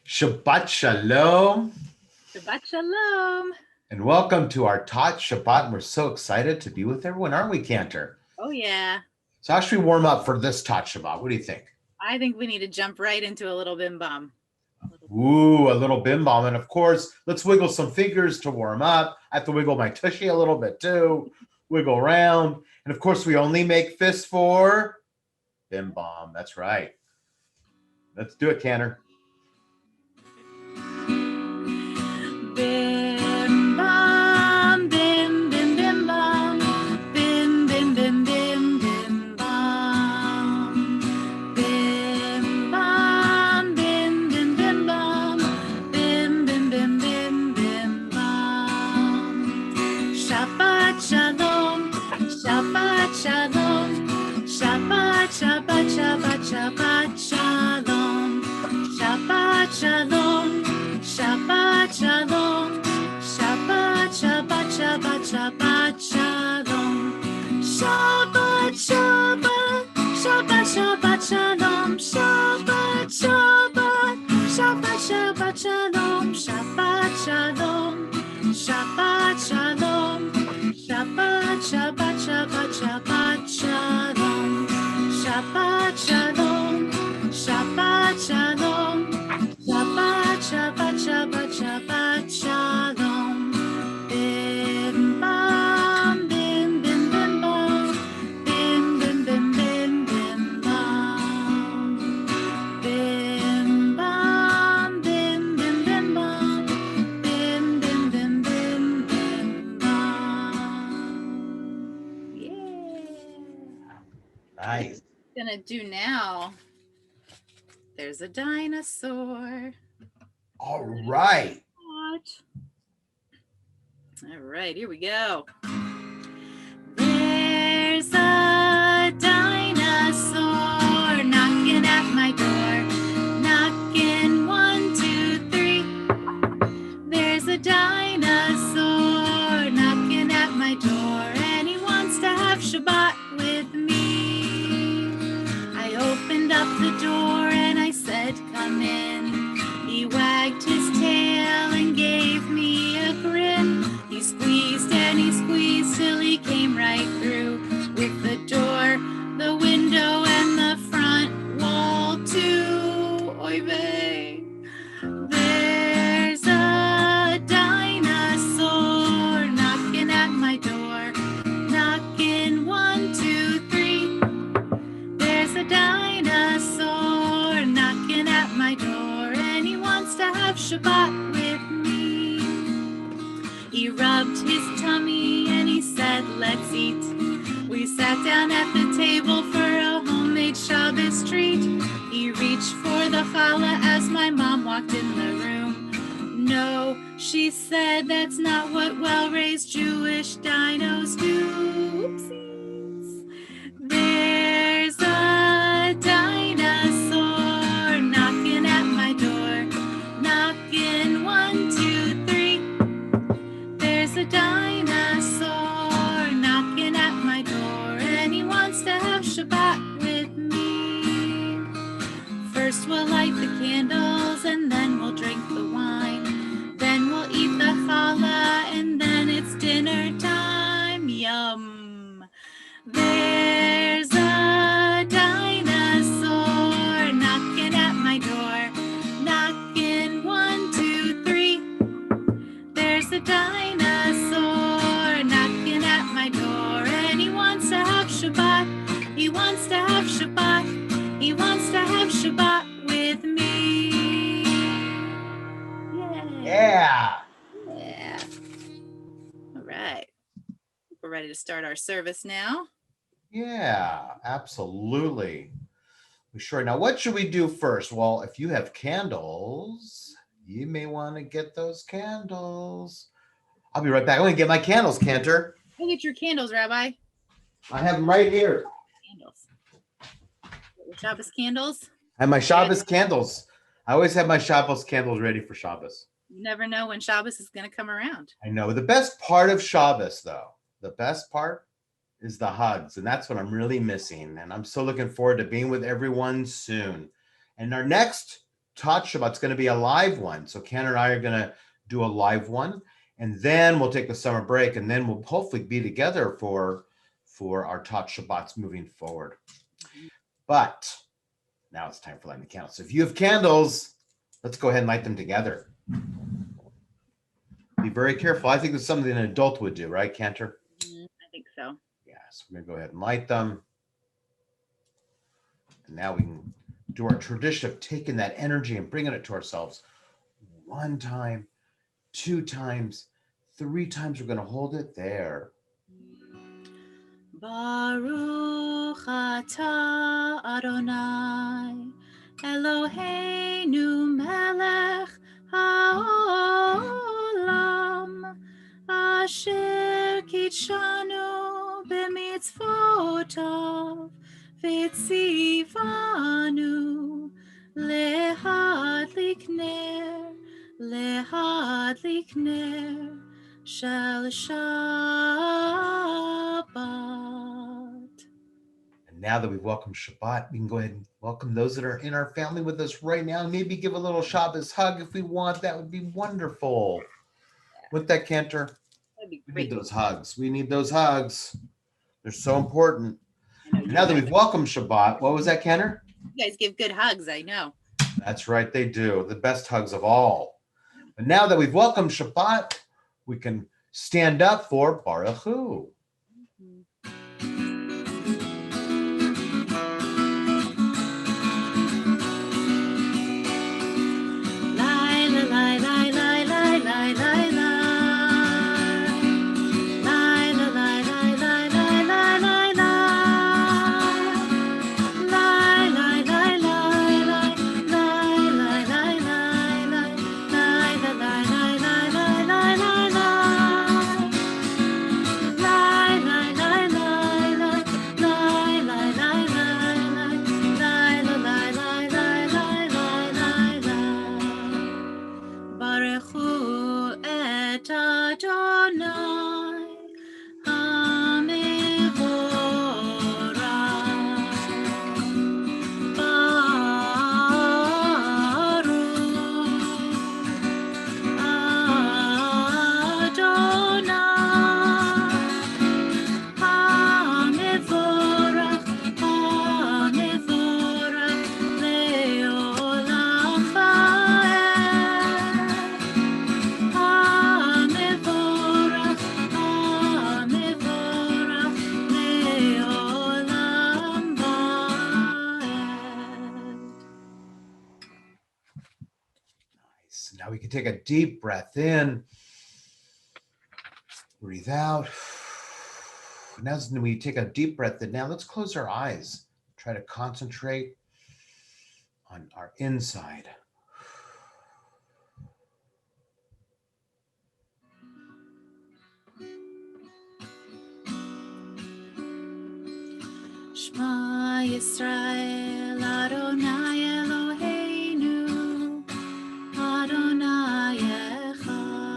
Shabbat Shalom, Shabbat Shalom. and welcome to our Tot Shabbat. We're so excited to be with everyone, aren't we, Cantor? Oh, yeah. So how should we warm up for this Tot Shabbat? What do you think? I think we need to jump right into a little bim bam. Ooh, a little bim bam. And of course, let's wiggle some fingers to warm up. I have to wiggle my tushy a little bit too. Wiggle around. And of course, we only make fists for bim bam. That's right. Let's do it, Cantor. Bim bam, bim bim bim bam, bim bim bim bim bim bam, bim bam, bim bim bim bam, bim bim bim bim bim bam. Shabbat Shalom, Shabbat Shalom, Shabbat Shabbat Shabbat Shabbat Shalom, Shabbat Shalom. Shabbat Shalom, Shabbat, Shabbat, Shabbat, Shabbat Shalom, Shabbat, Shabbat, Shabbat, Shabbat Shalom, Shabbat, Shabbat, Shabbat, Shabbat Shalom, Shabbat Shalom, Shabbat Shalom, Shabbat, Shabbat, Shabbat, Shabbat Shalom, Shabbat Shalom, Shabbat Shalom. Shabbat, Shabbat, Shabbat, Shabbat Shalom. Bim bam, bim bim bim bam, bim bim bim bim bim bam. Bim bam, bim bim bim bam, bim bim bim bim bim bam. Yeah. Nice. Gonna do now. There's a dinosaur. All right. All right, here we go. There's a dinosaur knocking at my door. Knocking 1, 2, 3. There's a dinosaur knocking at my door, and he wants to have Shabbat with me. I opened up the door and I said, come in. He wagged his tail and gave me a grin. He squeezed and he squeezed till he came right through with the door, the window, and the front wall too. Oy vey. There's a dinosaur knocking at my door. Knocking 1, 2, 3. There's a dinosaur knocking at my door, and he wants to have Shabbat with me. He rubbed his tummy and he said, let's eat. We sat down at the table for a homemade Shabbos treat. He reached for the challah as my mom walked in the room. No, she said, that's not what well-raised Jewish dinos do. Oopsies. There's a dinosaur knocking at my door. Knocking 1, 2, 3. There's a dinosaur knocking at my door, and he wants to have Shabbat with me. First we'll light the candles, and then we'll drink the wine. Then we'll eat the challah, and then it's dinner time. Yum. There's a dinosaur knocking at my door. Knocking 1, 2, 3. There's a dinosaur knocking at my door, and he wants to have Shabbat. He wants to have Shabbat. He wants to have Shabbat with me. Yeah. Yeah. All right. We're ready to start our service now. Yeah, absolutely. Sure. Now, what should we do first? Well, if you have candles, you may want to get those candles. I'll be right back. I'm going to get my candles, Cantor. Go get your candles, Rabbi. I have them right here. Candles. Your Shabbos candles. I have my Shabbos candles. I always have my Shabbos candles ready for Shabbos. You never know when Shabbos is going to come around. I know. The best part of Shabbos, though, the best part is the hugs. And that's what I'm really missing. And I'm so looking forward to being with everyone soon. And our next Tot Shabbat's going to be a live one. So Ken and I are going to do a live one, and then we'll take the summer break, and then we'll hopefully be together for our Tot Shabbats moving forward. But now it's time for lighting the candles. So if you have candles, let's go ahead and light them together. Be very careful. I think it's something an adult would do, right, Cantor? I think so. Yes, we're going to go ahead and light them. And now we can do our tradition of taking that energy and bringing it to ourselves. 1 time, 2 times, 3 times. We're going to hold it there. Baruch atah Adonai Eloheinu melech haolam asher kitshanu b'mitzvotav v'tzivanu lehadlik ner shel Shabbat. And now that we've welcomed Shabbat, we can go ahead and welcome those that are in our family with us right now. Maybe give a little Shabbos hug if we want. That would be wonderful. With that, Cantor, That'd be we great. need those hugs. We need those hugs. They're so important. Now that we've welcomed Shabbat, what was that, Cantor? You guys give good hugs, I know. That's right, they do. The best hugs of all. But now that we've welcomed Shabbat, we can stand up for Baruch Hu. Now we can take a deep breath in, breathe out. Now as we take a deep breath in, now let's close our eyes. Try to concentrate on our inside. Shema Yisrael Adonai Eloheinu Adonai Echad.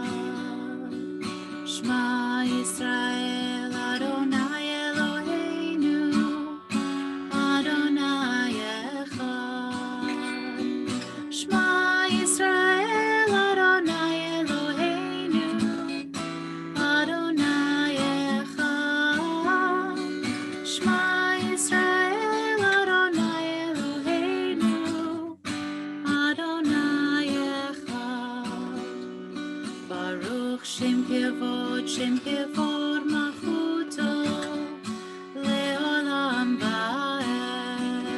Shema Yisrael Adonai Eloheinu Adonai Echad. Shema Yisrael Adonai Eloheinu Adonai Echad. Shema Yisrael Adonai Eloheinu Adonai Echad. Baruch Shem Kevod Malchuto Leolam Va'ed.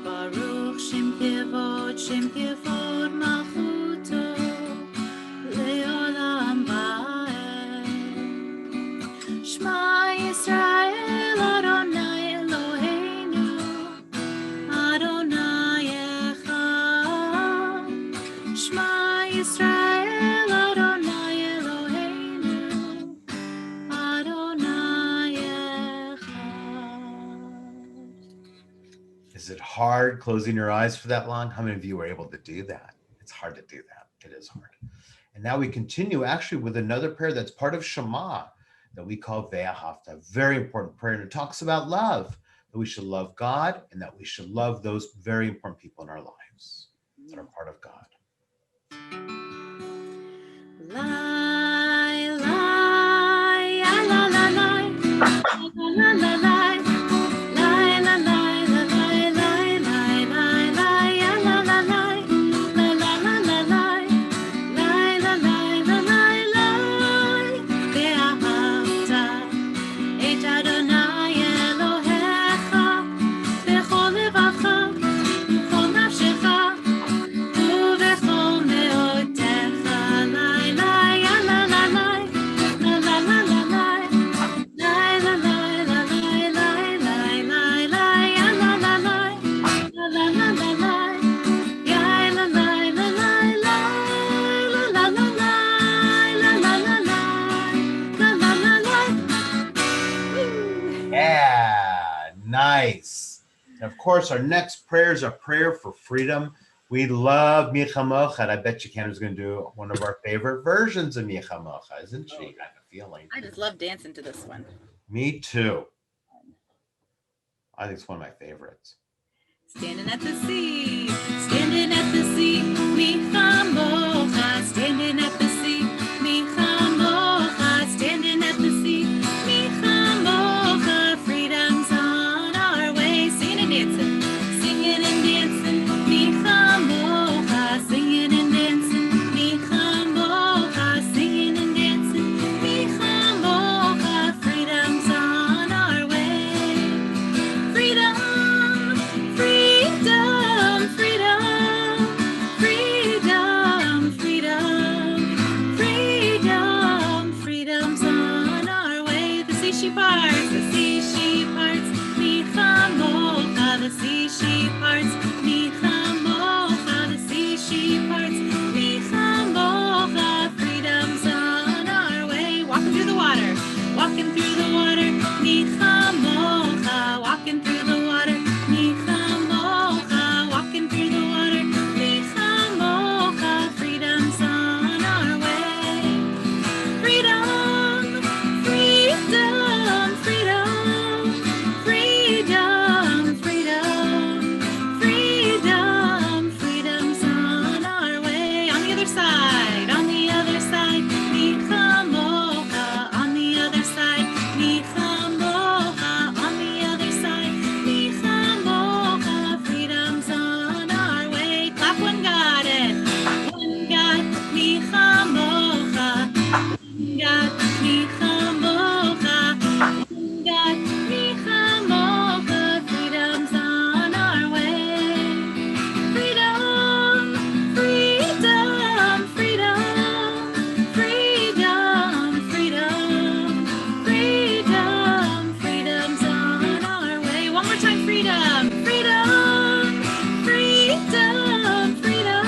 Baruch Shem Kevod Malchuto Leolam Va'ed. Shema Yisrael Adonai Eloheinu Adonai Echad. Shema Yisrael Adonai Eloheinu Adonai Echad. Is it hard closing your eyes for that long? How many of you were able to do that? It's hard to do that. It is hard. And now we continue actually with another prayer that's part of Shema that we call Ve'ahavta, a very important prayer. And it talks about love, that we should love God and that we should love those very important people in our lives. that are part of God. Lie, lie, la la lie, la la la lie, lie la lie, la lie, lie, lie, lie, lie, la la lie, la la la la lie, lie la lie, la lie, lie. ואהבת את אדוני אלוהיך בכל לבבך ובכל נפשך ובכל מאודך. lie, lie, la la la lie, la la la la lie, lie la lie, la lie, lie, lie, lie, lie, la la la lie, la la la la lie, lie la lie, la lie, lie, la la la lie, la la la lie, la la la lie. Yeah, nice. And of course, our next prayer is a prayer for freedom. We love Michamocha, and I bet you Cantor's going to do one of our favorite versions of Michamocha, isn't she? I have a feeling. I just love dancing to this one. Me too. I think it's one of my favorites. Standing at the sea, standing at the sea, Michamocha, standing at the sea, Michamocha, standing at the sea, Michamocha, freedom's on our way, singing and dancing, Michamocha, singing and dancing, Michamocha, singing and dancing, Michamocha, freedom's on our way, freedom. Freedom, freedom, freedom, freedom, freedom, freedom's on our way. The sea she parts, the sea she parts, Michamocha, the sea she parts, Michamocha, the sea she parts, Michamocha, freedom's on our way. Walking through the water, walking through the water, Michamocha, walking through the water, Michamocha, walking through the water, Michamocha, freedom's on our way. Freedom, freedom, freedom, freedom, freedom, freedom, freedom's on our way. On the other side, Michamocha, on the other side, Michamocha, on the other side, Michamocha, freedom's on our way. Clap one God and one God, Michamocha, one God, Michamocha, one God, Michamocha, freedom's on our way. Freedom, freedom, freedom, freedom, freedom, freedom, freedom's on our way. One more time, freedom, freedom, freedom, freedom,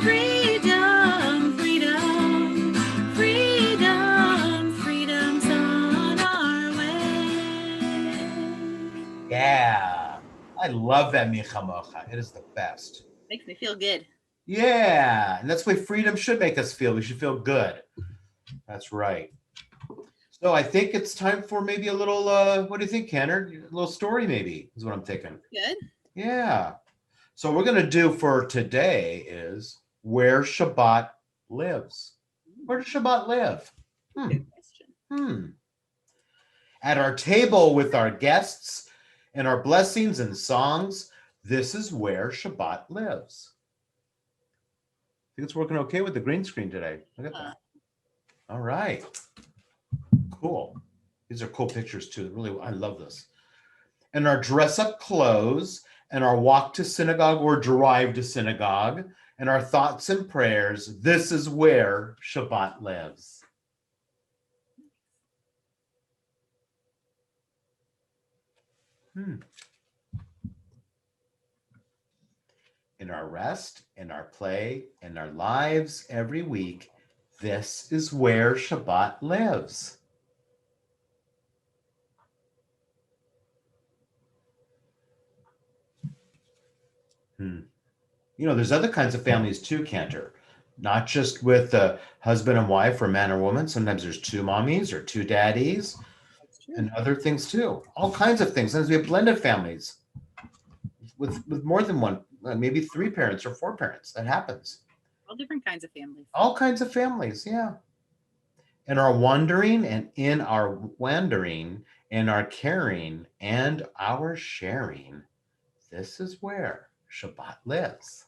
freedom, freedom, freedom, freedom's on our way. Yeah, I love that Michamocha. It is the best. Makes me feel good. Yeah, and that's the way freedom should make us feel. We should feel good. That's right. So I think it's time for maybe a little, what do you think, Cantor? A little story maybe is what I'm thinking. Good. Yeah. So what we're going to do for today is where Shabbat lives. Where does Shabbat live? Good question. At our table with our guests and our blessings and songs, this is where Shabbat lives. I think it's working okay with the green screen today. Look at that. All right. Cool. These are cool pictures too. Really, I love this. And our dress up clothes and our walk to synagogue or drive to synagogue and our thoughts and prayers, this is where Shabbat lives. In our rest, in our play, in our lives every week, this is where Shabbat lives. You know, there's other kinds of families too, Cantor. Not just with a husband and wife or man or woman. Sometimes there's two mommies or two daddies and other things too. All kinds of things. Sometimes we have blended families with more than one maybe 3 parents or 4 parents. That happens. All different kinds of families. All kinds of families, yeah. In our wandering and in our wandering, in our caring and our sharing, this is where Shabbat lives.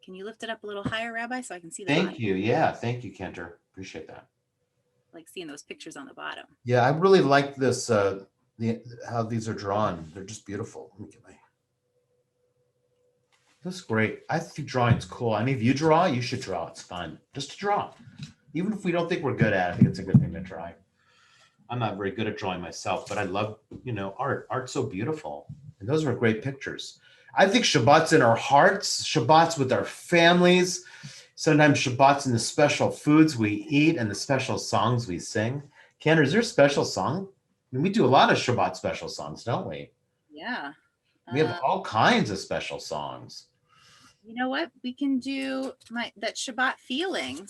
Can you lift it up a little higher, Rabbi, so I can see the Thank bottom? you. Yeah, thank you, Cantor. Appreciate that. Like seeing those pictures on the bottom. Yeah, I really like this, how these are drawn. They're just beautiful. Let me get my... That's great. I think drawing's cool. I mean, if you draw, you should draw. It's fun. Just to draw. Even if we don't think we're good at it, I think it's a good thing to try. I'm not very good at drawing myself, but I love, art. Art's so beautiful. And those are great pictures. I think Shabbat's in our hearts, Shabbat's with our families, sometimes Shabbat's in the special foods we eat and the special songs we sing. Cantor, is there a special song? I mean, we do a lot of Shabbat special songs, don't we? Yeah. We have all kinds of special songs. You know what? We can do that Shabbat feeling.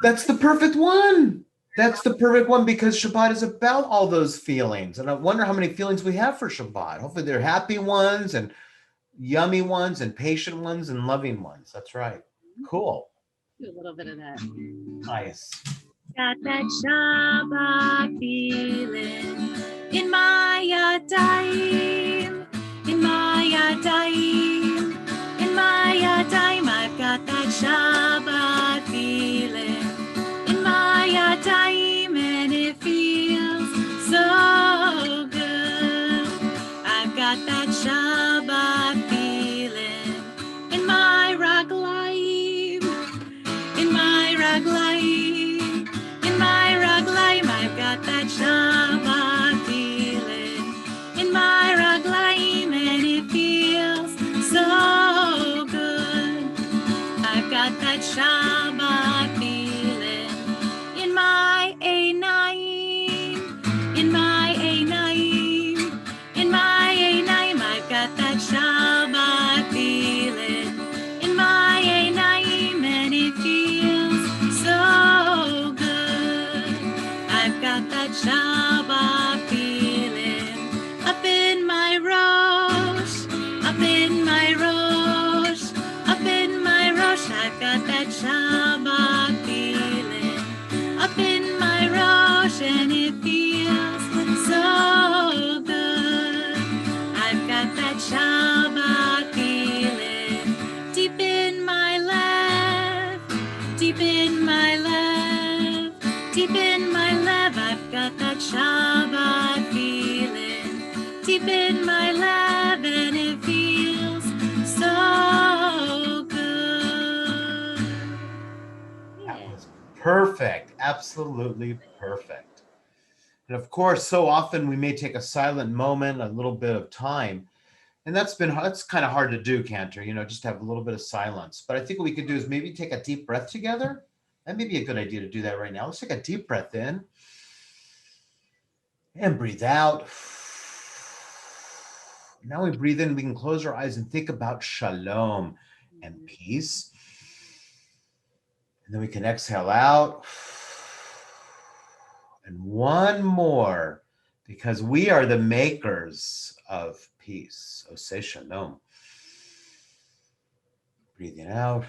That's the perfect one. That's the perfect one because Shabbat is about all those feelings. And I wonder how many feelings we have for Shabbat. Hopefully they're happy ones and yummy ones and patient ones and loving ones. That's right. Cool. Do a little bit of that. Nice. Got that Shabbat feeling in my yadayim, in my yadayim, in my yadayim. I've got that Shabbat feeling in my yadayim, and it feels so good. I've got that Shabbat feeling in my raglayim, in my raglayim, in my raglayim. I've got that Shabbat feeling in my raglayim, and it feels so good. I've got that Shabbat feeling in my einayim, in my einayim, in my einayim. I've got that Shabbat feeling in my einayim, and it feels so good. I've got that Shabbat feeling up in my rosh, up in my rosh, up in my rosh. I've got that Shabbat feeling up in my rosh, and it feels so good. I've got that Shabbat feeling deep in my lev, deep in my lev, deep in my lev. I've got that Shabbat feeling deep in my lev, and it feels so good. That was perfect. Absolutely perfect. And of course, so often we may take a silent moment, a little bit of time. And that's kind of hard to do, Cantor, just have a little bit of silence. But I think what we could do is maybe take a deep breath together. That may be a good idea to do that right now. Let's take a deep breath in and breathe out. Now we breathe in, we can close our eyes and think about shalom and peace. And then we can exhale out. And one more, because we are the makers of peace. So say shalom. Breathing out.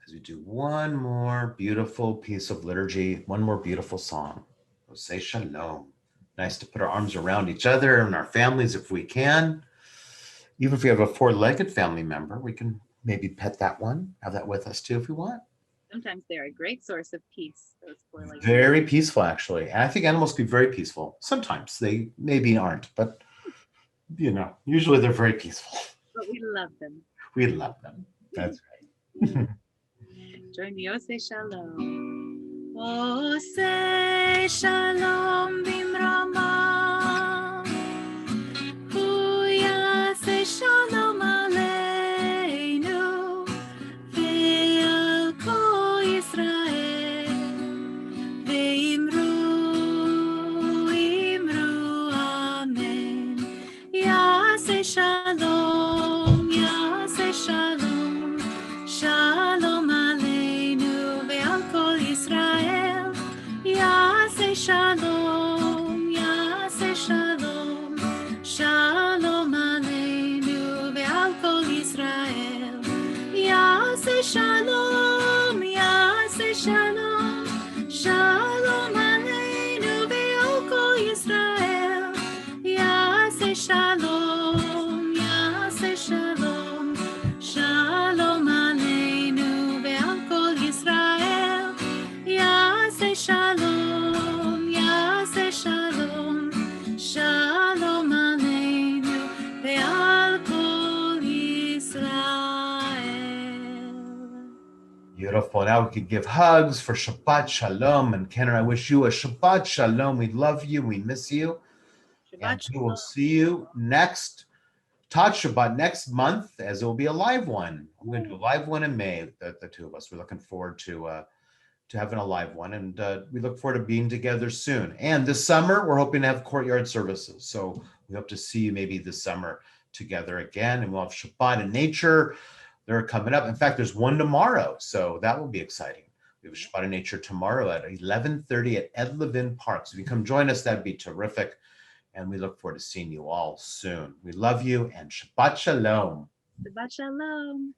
As we do one more beautiful piece of liturgy, one more beautiful song. So say shalom. Nice to put our arms around each other and our families if we can. Even if we have a 4-legged family member, we can maybe pet that one, have that with us too if we want. Sometimes they're a great source of peace. Those 4-legged. Very peaceful, actually. And I think animals can be very peaceful. Sometimes they maybe aren't, but usually they're very peaceful. But we love them. We love them. That's right. Join me, Ose Shalom. Ose Shalom bimrama. Hu yaseh shalom aleinu. Ve'al kol Yisrael. Ve'imru amen. Yaseh shalom. Yaseh shalom. Shalom aleinu. Ve'al kol Yisrael. Yaseh shalom. Beautiful. Now we could give hugs for Shabbat Shalom. And Cantor, I wish you a Shabbat Shalom. We love you. We miss you. And Shabbat we will Shalom. see you next Tot Shabbat next month, as it will be a live one. I'm going to do a live one in May, the two of us. We're looking forward to having a live one. And we look forward to being together soon. And this summer, we're hoping to have courtyard services. So we hope to see you maybe this summer together again. And we'll have Shabbat in nature. They're coming up. In fact, there's one tomorrow. So that will be exciting. We have Shabbat in nature tomorrow at 11:30 at Ed Levin Park. So if you come join us, that'd be terrific. And we look forward to seeing you all soon. We love you and Shabbat Shalom. Shabbat Shalom.